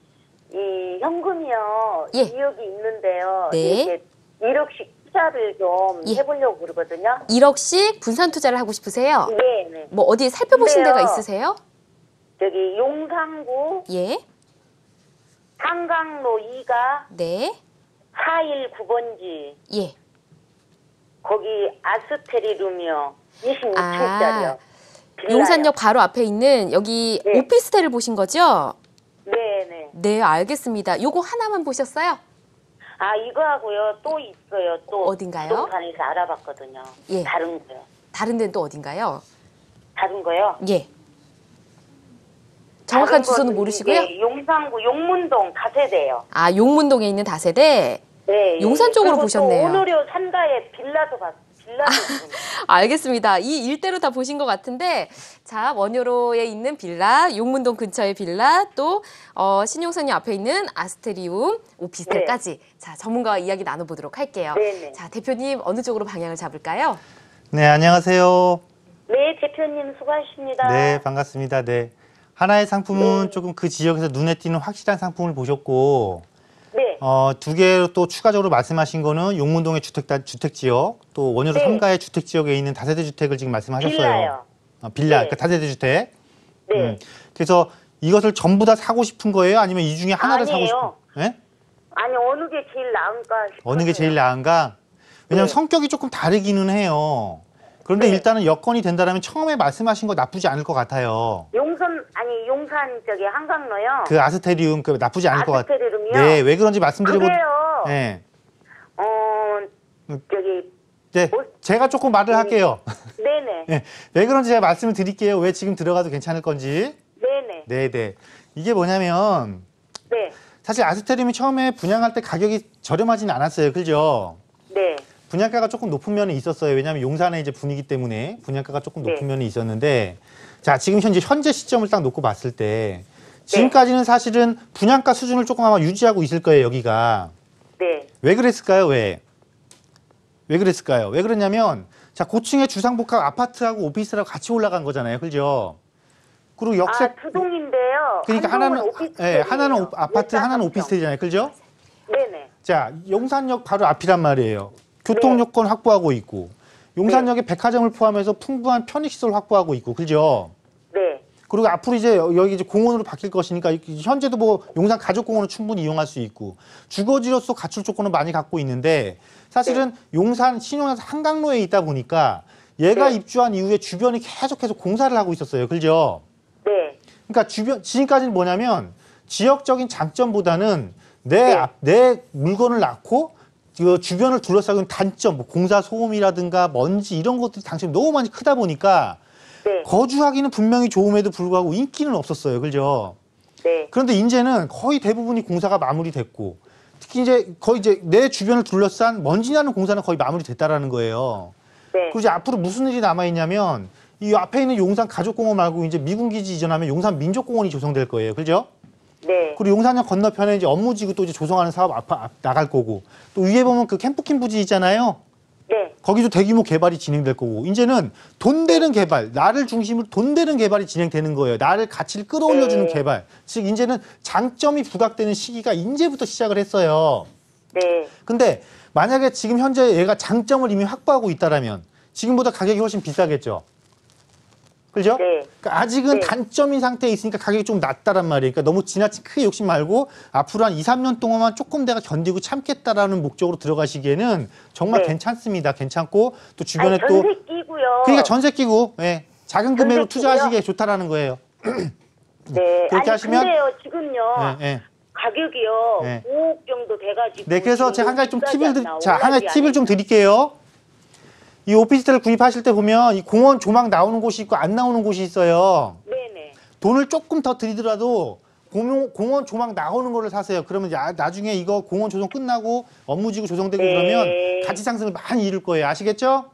이 현금이요. 예. 2억이 있는데요. 네. 이렇게 1억씩 투자를 좀 예. 해보려고 그러거든요. 1억씩 분산 투자를 하고 싶으세요? 네네. 뭐 어디 살펴보신 근데요. 데가 있으세요? 저기 용산구 예, 한강로 2가 네, 419번지 예. 거기 아스테리룸이요. 26층짜리요. 아, 용산역 바로 앞에 있는 여기 네. 오피스텔을 보신 거죠? 네네. 네, 알겠습니다. 요거 하나만 보셨어요? 아 이거하고요. 또 있어요. 또 어딘가요? 부동산에서 알아봤거든요. 예. 다른 거요. 다른 데는 또 어딘가요? 다른 거요? 예. 정확한 다른 주소는 거는 모르시고요? 이제 용산구 용문동 다세대요. 아, 용문동에 있는 다세대? 네. 용산 쪽으로 그리고 보셨네요. 또 오노료 3가에 빌라도 빌라도 있습니다. 알겠습니다. 이 일대로 다 보신 것 같은데, 자, 원효로에 있는 빌라, 용문동 근처의 빌라, 또 신용산역 앞에 있는 아스테리움 오피스텔까지 자, 전문가와 이야기 나눠보도록 할게요. 네네. 자, 대표님 어느 쪽으로 방향을 잡을까요? 네, 안녕하세요. 네, 대표님 수고하십니다. 네, 반갑습니다. 네. 하나의 상품은 조금 그 지역에서 눈에 띄는 확실한 상품을 보셨고, 네. 두 개로 또 추가적으로 말씀하신 거는 용문동의 주택 지역, 또 원효로 네. 3가의 주택 지역에 있는 다세대 주택을 지금 말씀하셨어요. 빌라요. 빌라, 네. 그러니까 다세대 주택. 네. 그래서 이것을 전부 다 사고 싶은 거예요? 아니면 이 중에 하나를 사고 아니에요. 싶은? 예? 아니 어느 게 제일 나은가 싶어요. 어느 게 제일 나은가? 왜냐면 네. 성격이 조금 다르기는 해요. 그런데 네. 일단은 여건이 된다면 처음에 말씀하신 거 나쁘지 않을 것 같아요. 용산 저기 한강로요. 그 아스테리움 그 나쁘지 않을 것 같아요. 아스테리움이요? 네, 왜 그런지 말씀드리고. 그게요. 네. 저기 네, 제가 조금 말을 할게요. 네네. 네, 왜 그런지 제가 말씀을 드릴게요. 왜 지금 들어가도 괜찮을 건지. 네네. 네, 네. 이게 뭐냐면 네. 사실 아스테리움이 처음에 분양할 때 가격이 저렴하지는 않았어요. 그죠? 네. 분양가가 조금 높은 면이 있었어요. 왜냐하면 용산의 이제 분위기 때문에 분양가가 조금 높은 네. 면이 면이 있었는데, 자, 지금 현재 시점을 딱 놓고 봤을 때, 지금까지는 사실은 분양가 수준을 조금 아마 유지하고 있을 거예요, 여기가. 네. 왜 그랬을까요? 왜 그랬을까요? 왜 그랬냐면, 자, 고층의 주상복합 아파트하고 오피스하고 같이 올라간 거잖아요. 그죠? 그리고 역세, 두 동인데요. 그러니까 하나는 아파트, 하나는 오피스텔이잖아요. 그죠? 네네. 자, 용산역 바로 앞이란 말이에요. 교통 여건 확보하고 있고, 용산역에 백화점을 포함해서 풍부한 편의시설 확보하고 있고, 그죠? 네. 그리고 앞으로 이제 여기 이제 공원으로 바뀔 것이니까 현재도 뭐 용산 가족공원은 충분히 이용할 수 있고 주거지로서 갖출 조건은 많이 갖고 있는데 사실은 용산 신용산 한강로에 있다 보니까 얘가 입주한 이후에 주변이 계속해서 공사를 하고 있었어요. 그죠? 네. 그러니까 지금까지는 뭐냐면 지역적인 장점보다는 내 물건을 낳고 그 주변을 둘러싸고 있는 단점, 뭐 공사 소음이라든가 먼지 이런 것들이 당첨이 너무 많이 크다 보니까 거주하기는 분명히 좋음에도 불구하고 인기는 없었어요. 그죠? 네. 그런데 이제는 거의 대부분이 공사가 마무리됐고 특히 이제 거의 이제 내 주변을 둘러싼 먼지 나는 공사는 거의 마무리됐다라는 거예요. 네. 그리고 이제 앞으로 무슨 일이 남아 있냐면 이 앞에 있는 용산 가족공원 말고 이제 미군기지 이전하면 용산 민족공원이 조성될 거예요. 그죠? 네. 그리고 용산역 건너편에 이제 업무지구 또 이제 조성하는 사업 나갈 거고 또 위에 보면 그 캠프킨 부지 있잖아요. 네. 거기도 대규모 개발이 진행될 거고 이제는 돈 되는 개발, 나를 중심으로 돈 되는 개발이 진행되는 거예요. 나를 가치를 끌어올려주는 개발. 즉 이제는 장점이 부각되는 시기가 이제부터 시작을 했어요. 네. 근데 만약에 지금 현재 얘가 장점을 이미 확보하고 있다라면 지금보다 가격이 훨씬 비싸겠죠. 그죠? 네. 그러니까 아직은 네. 단점인 상태에 있으니까 가격이 좀 낮다란 말이에요. 그러니까 너무 지나친 크게 욕심 말고 앞으로 한 2, 3년 동안만 조금 내가 견디고 참겠다라는 목적으로 들어가시기에는 정말 네. 괜찮습니다. 괜찮고 또 주변에 또 전세 끼고요. 그러니까 전세 끼고 예, 작은 금액으로 전세 투자하시기에 좋다라는 거예요. 네. 그렇게 하시면 근데요, 지금요. 예, 예. 가격이요. 네. 5억 정도 돼가지고. 네, 그래서 지금 제가 한 가지 좀 비싸지 팁을 않나? 한 가지 올라지 팁을 좀 드릴게요. 이 오피스텔을 구입하실 때 보면 이 공원 조망 나오는 곳이 있고 안 나오는 곳이 있어요. 네네. 돈을 조금 더 들이더라도 공원 조망 나오는 거를 사세요. 그러면 나중에 이거 공원 조성 끝나고 업무지구 조성되고 네. 그러면 가치 상승을 많이 이룰 거예요. 아시겠죠?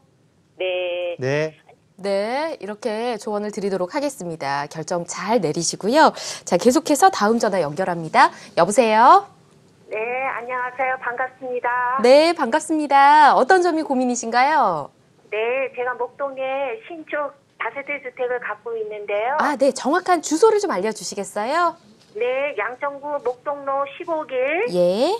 네. 네. 네, 이렇게 조언을 드리도록 하겠습니다. 결정 잘 내리시고요. 자, 계속해서 다음 전화 연결합니다. 여보세요? 네, 안녕하세요. 반갑습니다. 네, 반갑습니다. 어떤 점이 고민이신가요? 네, 제가 목동에 신축 다세대 주택을 갖고 있는데요. 아, 네. 정확한 주소를 좀 알려주시겠어요? 네, 양천구 목동로 15길 예.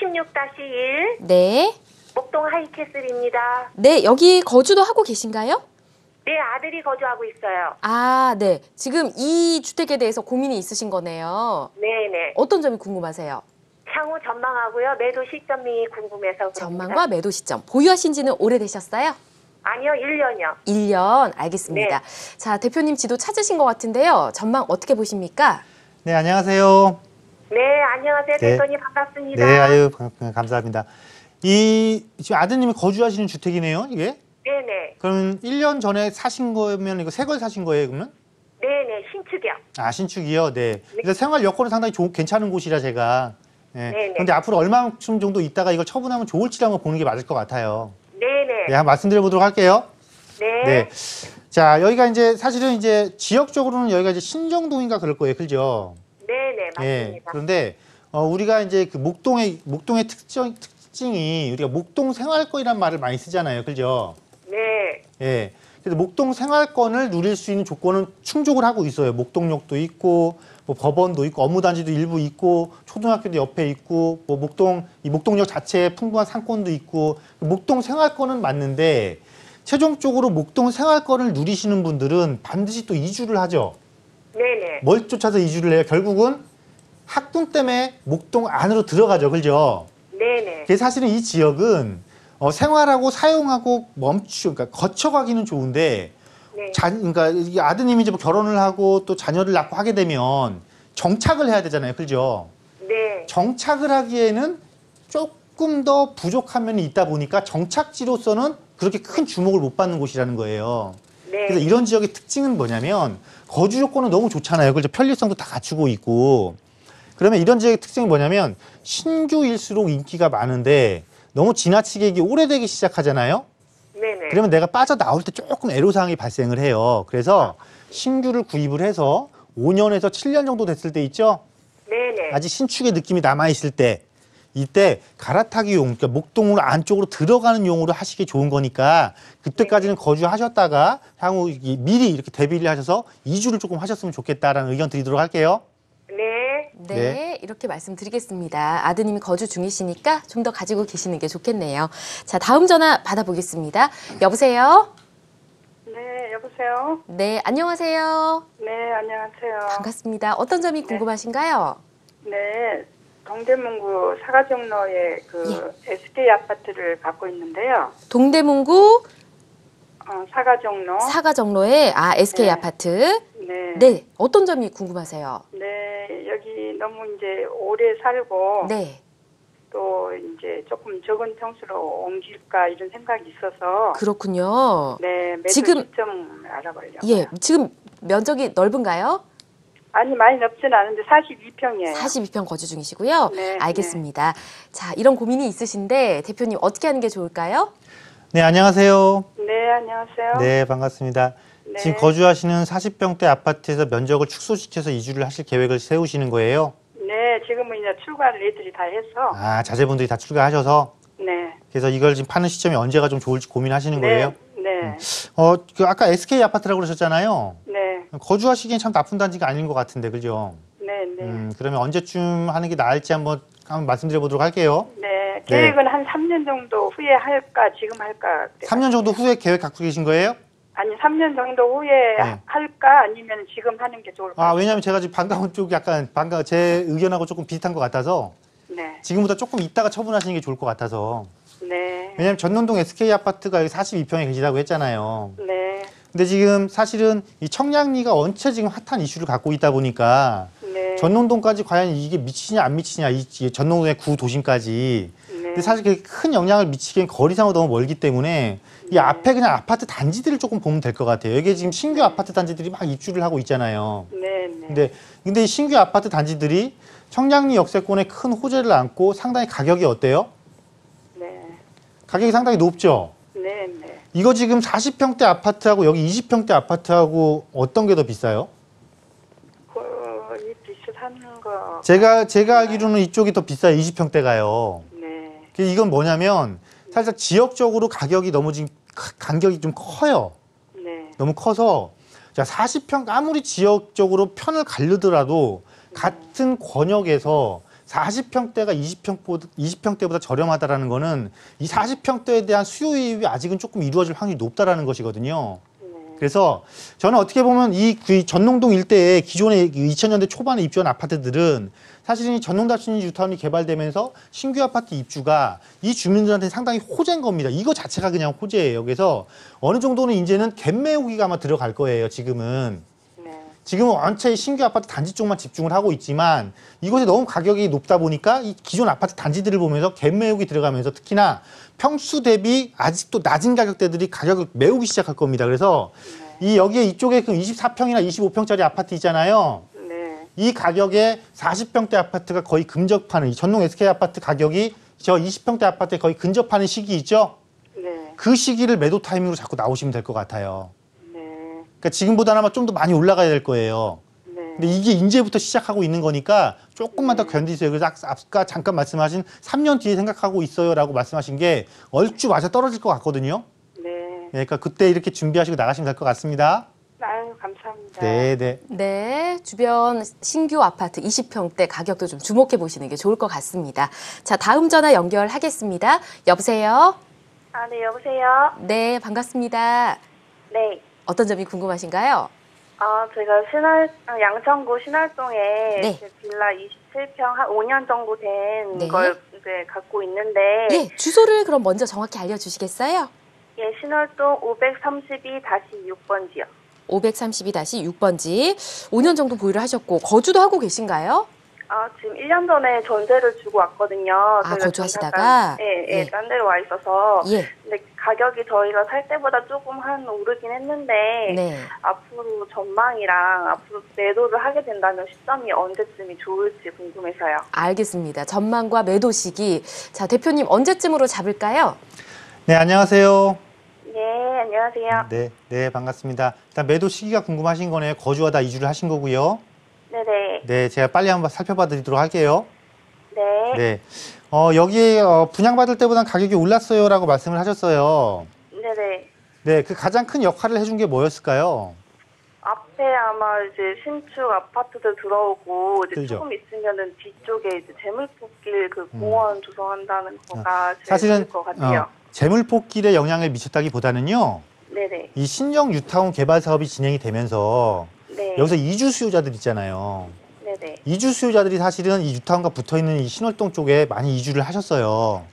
16-1 네. 목동 하이캐슬입니다. 네, 여기 거주도 하고 계신가요? 네, 아들이 거주하고 있어요. 아, 네. 지금 이 주택에 대해서 고민이 있으신 거네요. 네네. 어떤 점이 궁금하세요? 향후 전망하고요. 매도 시점이 궁금해서 그럽니다. 전망과 매도 시점. 보유하신 지는 오래되셨어요? 아니요, 1년이요. 1년. 알겠습니다. 자, 대표님 지도 찾으신 것 같은데요. 전망 어떻게 보십니까? 네, 안녕하세요. 네, 안녕하세요. 네. 대표님 반갑습니다. 네, 아유, 감사합니다. 지금 아드님이 거주하시는 주택이네요, 이게? 네네. 그럼 1년 전에 사신 거면 이거 새 걸 사신 거예요, 그러면? 네네, 신축이요. 아, 신축이요? 네. 그래서 생활 여건은 상당히 괜찮은 곳이라 제가. 네. 네네. 그런데 앞으로 얼마만큼 정도 있다가 이걸 처분하면 좋을지 한번 보는 게 맞을 것 같아요. 네네. 네, 한번 말씀드려보도록 할게요. 네. 네. 자, 여기가 이제 사실은 이제 지역적으로는 여기가 이제 신정동인가 그럴 거예요. 그죠? 네네, 예. 맞습니다. 그런데 우리가 이제 그 목동의 특징이 우리가 목동 생활권이란 말을 많이 쓰잖아요. 그죠? 네. 예. 그래서 목동 생활권을 누릴 수 있는 조건은 충족을 하고 있어요. 목동역도 있고, 뭐 법원도 있고, 업무단지도 일부 있고, 초등학교도 옆에 있고, 뭐 이 목동역 자체에 풍부한 상권도 있고, 목동 생활권은 맞는데, 최종적으로 목동 생활권을 누리시는 분들은 반드시 또 이주를 하죠. 네네. 뭘 쫓아서 이주를 해요? 결국은 학군 때문에 목동 안으로 들어가죠. 그죠? 네네. 그래서 사실은 이 지역은 생활하고 사용하고 그러니까 거쳐가기는 좋은데, 네. 그러니까 이 아드님이 이제 뭐 결혼을 하고 또 자녀를 낳고 하게 되면 정착을 해야 되잖아요. 그죠? 네. 정착을 하기에는 조금 더 부족한 면이 있다 보니까 정착지로서는 그렇게 큰 주목을 못 받는 곳이라는 거예요. 네. 그래서 이런 지역의 특징은 뭐냐면 거주 조건은 너무 좋잖아요. 그죠? 편리성도 다 갖추고 있고. 그러면 이런 지역의 특징이 뭐냐면 신규일수록 인기가 많은데 너무 지나치게 이게 오래되기 시작하잖아요. 네네. 그러면 내가 빠져나올 때 조금 애로사항이 발생을 해요. 그래서 신규를 구입을 해서 5년에서 7년 정도 됐을 때 있죠? 네네. 아직 신축의 느낌이 남아있을 때 이때 갈아타기용, 그러니까 목동으로 안쪽으로 들어가는 용으로 하시기 좋은 거니까 그때까지는 거주하셨다가 향후 미리 이렇게 대비를 하셔서 이주를 조금 하셨으면 좋겠다라는 의견 드리도록 할게요. 네. 네, 네. 이렇게 말씀드리겠습니다. 아드님이 거주 중이시니까 좀 더 가지고 계시는 게 좋겠네요. 자, 다음 전화 받아보겠습니다. 여보세요? 네, 여보세요? 네, 안녕하세요. 네, 안녕하세요. 반갑습니다. 어떤 점이 궁금하신가요? 네, 동대문구 사가정로에 SK 아파트를 갖고 있는데요. 동대문구 사가정로. 사가정로에 SK 네. 아파트. 네. 네, 어떤 점이 궁금하세요? 네, 여기 너무 이제 오래 살고 네, 또 이제 조금 적은 평수로 옮길까 이런 생각이 있어서 그렇군요. 네, 매도 지금- 시점 알아보려고요. 예, 지금 면적이 넓은가요? 아니 많이 넓진 않은데 42평이에요. 42평 거주 중이시고요. 네, 알겠습니다. 자, 이런 고민이 있으신데 대표님 어떻게 하는 게 좋을까요? 네, 안녕하세요. 네, 안녕하세요. 네, 반갑습니다. 네. 지금 거주하시는 40평대 아파트에서 면적을 축소시켜서 이주를 하실 계획을 세우시는 거예요? 네, 지금은 이제 출가를 애들이 다 해서 아, 자제분들이 다 출가하셔서 네. 그래서 이걸 지금 파는 시점이 언제가 좀 좋을지 고민하시는 거예요? 네. 그 아까 SK 아파트라고 그러셨잖아요. 네. 거주하시기엔 참 나쁜 단지가 아닌 것 같은데, 그죠? 네, 네. 그러면 언제쯤 하는 게 나을지 한번 말씀드려 보도록 할게요. 네. 계획은 한 3년 정도 후에 할까, 지금 할까. 3년 정도 후에 계획 갖고 계신 거예요? 아니, 3년 정도 후에 네. 할까, 아니면 지금 하는 게 좋을까? 아, 왜냐면 제가 지금 반가운 쪽 제 의견하고 조금 비슷한 것 같아서 네. 지금보다 조금 있다가 처분하시는 게 좋을 것 같아서. 네. 왜냐면 전농동 SK 아파트가 여기 42평에 계시다고 했잖아요. 네. 근데 지금 사실은 이 청량리가 원체 지금 핫한 이슈를 갖고 있다 보니까 네. 전농동까지 과연 이게 미치냐 안 미치냐, 이 전농동의 구도심까지. 네. 근데 사실 그게 큰 영향을 미치기엔 거리상으로 너무 멀기 때문에 이 앞에 그냥 아파트 단지들을 조금 보면 될 것 같아요. 여기 지금 신규 아파트 단지들이 막 입주를 하고 있잖아요. 네. 네. 근데 이 신규 아파트 단지들이 청량리 역세권에 큰 호재를 안고 상당히 가격이 어때요? 네. 가격이 상당히 높죠? 네. 네. 이거 지금 40평대 아파트하고 여기 20평대 아파트하고 어떤 게 더 비싸요? 이 비슷한 거. 제가 알기로는 이쪽이 더 비싸요. 20평대가요. 네. 이건 뭐냐면 살짝 지역적으로 가격이 너무 지금 간격이 좀 커요. 네. 너무 커서 자 40평 아무리 지역적으로 편을 가르더라도 같은 권역에서 40평대가 20평대보다 저렴하다라는 거는 이 40평대에 대한 수요입이 아직은 조금 이루어질 확률이 높다라는 것이거든요. 그래서 저는 어떻게 보면 이 전농동 일대에 기존에 2000년대 초반에 입주한 아파트들은 사실은 이 전농다층 뉴타운이 개발되면서 신규 아파트 입주가 이 주민들한테 상당히 호재인 겁니다. 이거 자체가 그냥 호재예요. 그래서 어느 정도는 이제는 갭 메우기가 아마 들어갈 거예요. 지금은 원체 신규 아파트 단지 쪽만 집중을 하고 있지만 이곳에 너무 가격이 높다 보니까 이 기존 아파트 단지들을 보면서 갭 메우기 들어가면서 특히나 평수 대비 아직도 낮은 가격대들이 가격을 메우기 시작할 겁니다. 그래서 이 여기에 이쪽에 그 24평이나 25평짜리 아파트 있잖아요. 이 가격에 40평대 아파트가 거의 근접하는 이 전농 SK 아파트 가격이 저 20평대 아파트에 거의 근접하는 시기 있죠? 그 시기를 매도 타이밍으로 자꾸 나오시면 될 것 같아요. 그러니까 지금보다는 아마 좀 더 많이 올라가야 될 거예요. 근데 이게 이제부터 시작하고 있는 거니까 조금만 더 견디세요. 그래서 아까 잠깐 말씀하신 3년 뒤에 생각하고 있어요라고 말씀하신 게 얼추 맞아 떨어질 것 같거든요. 그러니까 그때 이렇게 준비하시고 나가시면 될 것 같습니다. 아유, 감사합니다. 네. 네, 주변 신규 아파트 20평대 가격도 좀 주목해 보시는 게 좋을 것 같습니다. 자, 다음 전화 연결하겠습니다. 여보세요? 네, 여보세요? 네, 반갑습니다. 네. 어떤 점이 궁금하신가요? 제가 양천구 신월동에 네. 빌라 27평 한 5년 정도 된 네. 걸 이제 갖고 있는데 예, 주소를 그럼 먼저 정확히 알려주시겠어요? 예, 신월동 532-6번지요. 532-6번지. 5년 정도 보유를 하셨고 거주도 하고 계신가요? 지금 1년 전에 전세를 주고 왔거든요. 저희가 거주하시다가? 예, 딴 데로 와 있어서. 예. 근데 가격이 저희가 살 때보다 조금 오르긴 했는데 네. 앞으로 전망이랑 앞으로 매도를 하게 된다면 시점이 언제쯤이 좋을지 궁금해서요. 알겠습니다. 전망과 매도 시기. 자, 대표님 언제쯤으로 잡을까요? 네, 안녕하세요. 네, 안녕하세요. 네, 반갑습니다. 일단 매도 시기가 궁금하신 거네요. 거주하다 이주를 하신 거고요. 네네. 네, 제가 빨리 한번 살펴봐 드리도록 할게요. 네. 네. 여기에 분양받을 때보단 가격이 올랐어요라고 말씀을 하셨어요. 네네. 네, 그 가장 큰 역할을 해준 게 뭐였을까요? 앞에 아마 이제 신축 아파트들 들어오고 이제 그렇죠. 조금 있으면은 뒤쪽에 이제 재물포길 그 공원 조성한다는 거가 제일 사실은 좋을 것 같아요. 재물포길에 영향을 미쳤다기보다는요. 네네. 이 신정 뉴타운 개발 사업이 진행이 되면서 네. 여기서 이주 수요자들 있잖아요. 네네. 이주 수요자들이 사실은 이 뉴타운과 붙어있는 이 신월동 쪽에 많이 이주를 하셨어요.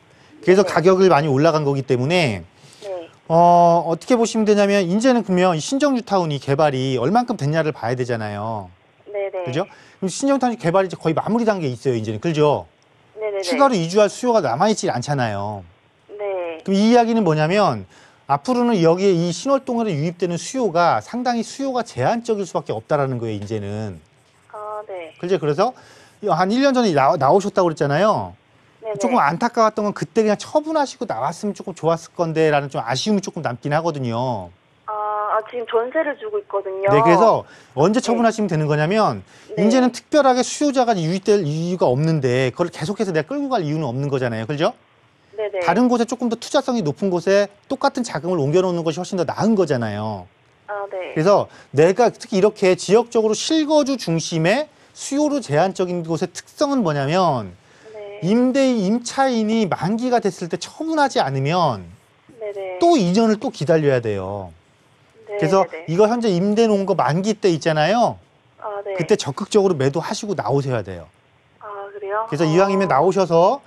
그래서 네. 가격을 많이 올라간 거기 때문에 네. 어떻게 보시면 되냐면 이제는 그러면 이 신정 뉴타운이 개발이 얼만큼 됐냐를 봐야 되잖아요. 네네. 그죠? 그럼 신정 뉴타운 개발이 이제 거의 마무리 단계에 있어요. 이제는. 그죠? 네네네. 추가로 이주할 수요가 남아있지 않잖아요. 네. 그럼 이 이야기는 뭐냐면 앞으로는 여기에 이 신월동으로 유입되는 수요가 상당히 수요가 제한적일 수밖에 없다라는 거예요. 이제는. 네. 그래서 한 1년 전에 나오셨다고 그랬잖아요. 네네. 조금 안타까웠던 건 그때 그냥 처분하시고 나왔으면 조금 좋았을 건데 라는 좀 아쉬움이 조금 남긴 하거든요. 지금 전세를 주고 있거든요. 네, 그래서 언제 처분하시면 되는 거냐면 네. 이제는 특별하게 수요자가 유입될 이유가 없는데 그걸 계속해서 내가 끌고 갈 이유는 없는 거잖아요. 그죠? 네네. 다른 곳에 조금 더 투자성이 높은 곳에 똑같은 자금을 옮겨놓는 것이 훨씬 더 나은 거잖아요. 네. 그래서 내가 특히 이렇게 지역적으로 실거주 중심의 수요로 제한적인 곳의 특성은 뭐냐면 네. 임차인이 만기가 됐을 때 처분하지 않으면 네네. 또 2년을 또 기다려야 돼요. 네. 그래서 네네. 이거 현재 임대 놓은 거 만기 때 있잖아요. 네. 그때 적극적으로 매도하시고 나오셔야 돼요. 그래요? 그래서 이왕이면 나오셔서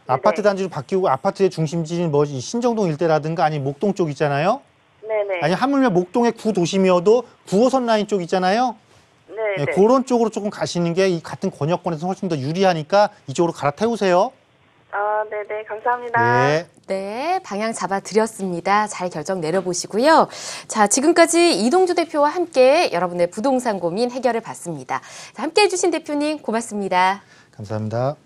네네. 아파트 단지로 바뀌고 아파트의 중심지인 뭐 신정동 일대라든가 아니면 목동 쪽 있잖아요. 네네. 아니 하물며 목동의 구도심이어도 9호선 라인 쪽 있잖아요. 네네. 네, 그런 쪽으로 조금 가시는 게 이 같은 권역권에서 훨씬 더 유리하니까 이쪽으로 갈아태우세요. 네네. 감사합니다. 네. 네, 방향 잡아드렸습니다. 잘 결정 내려보시고요. 자, 지금까지 이동주 대표와 함께 여러분의 부동산 고민 해결을 봤습니다. 자, 함께 해주신 대표님 고맙습니다. 감사합니다.